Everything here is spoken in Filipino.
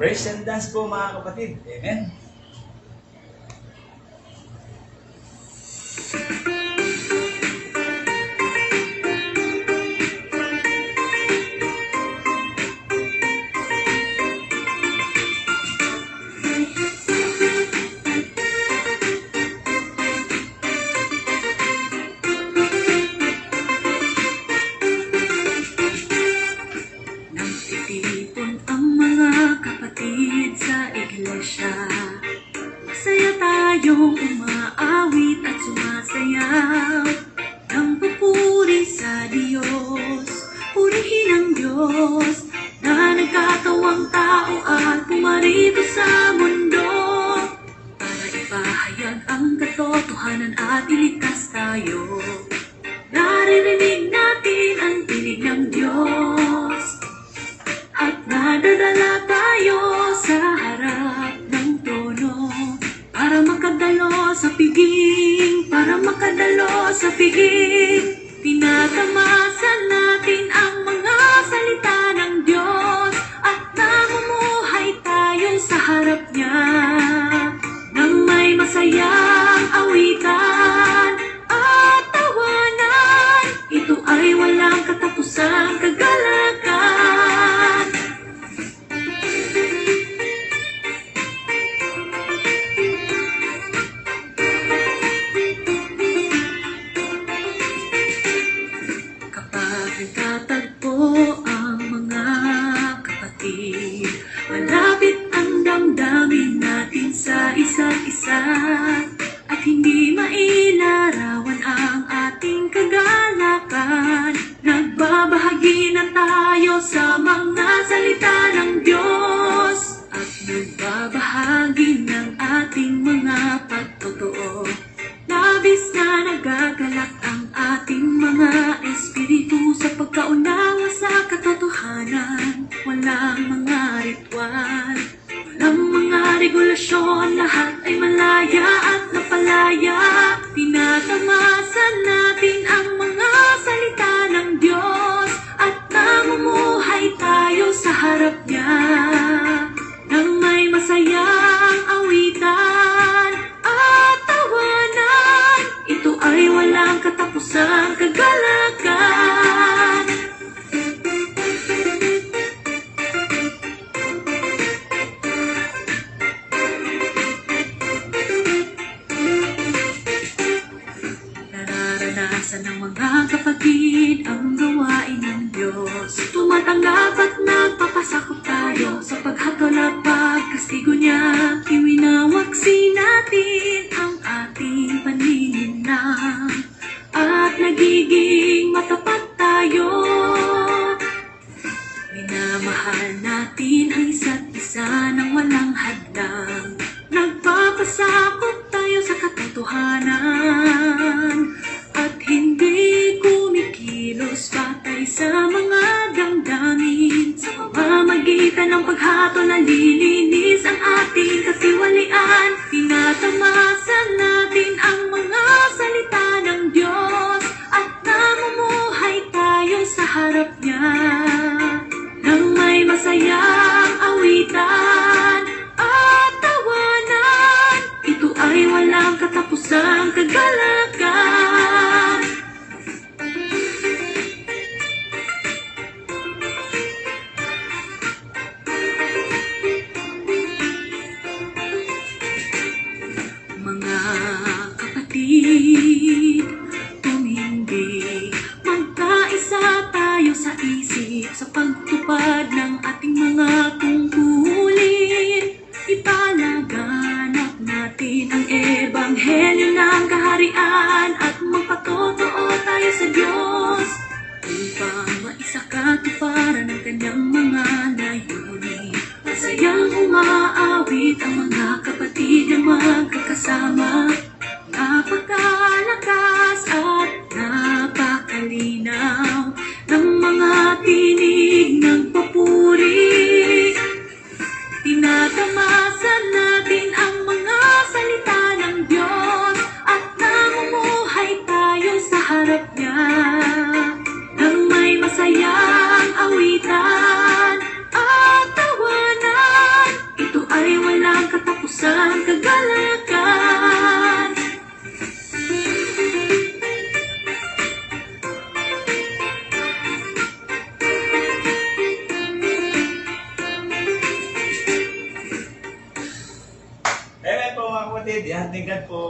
Praise and dance po mga kapatid. Amen. Nagtitipon ang mga kapatid sa iglesia. Masaya tayong umaawit at sumasayaw ng papuri sa Diyos. Purihin ang Diyos na nagkatawang tao at pumarito sa mundo para ipahayag ang katotohanan at iligtas tayo. Naririnig natin ang tinig ng Diyos at nadadala tayo sa harap ng trono para makadalo sa piging, Tinatamasan natin ang mga salita ng Diyos at namumuhay tayo sa harap niya nang may masayang awitan at tawanan. Ito ay walang katapusang kagalakan. Nagtatagpo ang mga kapatid, malapit ang damdamin natin sa isa't isa, at hindi mailarawan ang ating kagalakan. Nagbabahagi na tayo sa mga salita ng Diyos at nagbabahagi ng ating mga pagtotoo. Labis na nagagalak ang ating mga espiritu sa pagkaunawa sa katotohanan. Walang mga ritual, walang mga regulasyon, lahat ay malaya at napalaya. Tinatamasan natin ang mga salita ng Diyos at namumuhay tayo sa harap niya nang may masayang awitan at tawanan. Ito ay walang katapusang kagalakan. Nararanasan ng mga kapatid ang gawain ng Diyos. Tumatanggap at nagpapasakop tayo sa paghatol at pagkastigo niya. Iwinawagsi natin ang ating panininang at nagiging matapat tayo. Minamahal natin ang isa't isa ng walang hadlang. Nagpapasakop tayo sa katotohanan at hindi kumikilos batay sa mga damdamin. Sa pamamagitan ng paghatol, nalilinis ang ating kasiwalian. Tinatamasan natin ang mga salita ng Diyos at namumuhay tayo sa harap niya nang may masayang awitan at tawanan. Ito ay walang katapusang kagalakan. Mga kapatid, tumindig, magkaisa tayo sa isip sa pagtupad ng ating mga tungkulin. Ipalaganap natin ang ebanghelyo ng kaharian at magpatotoo tayo sa Diyos upang maisakatuparan ang kanyang mga layunin. Masayang umaawit ang mga kapatid na magkakasama. Napakalakas at napakalinaw ng mga tinig ng papuri. Tinatamasan natin ang mga salita ng Diyos at namumuhay tayo sa harap niya nang may masayang awitan at tawanan. mga kapatid. Yan, God po.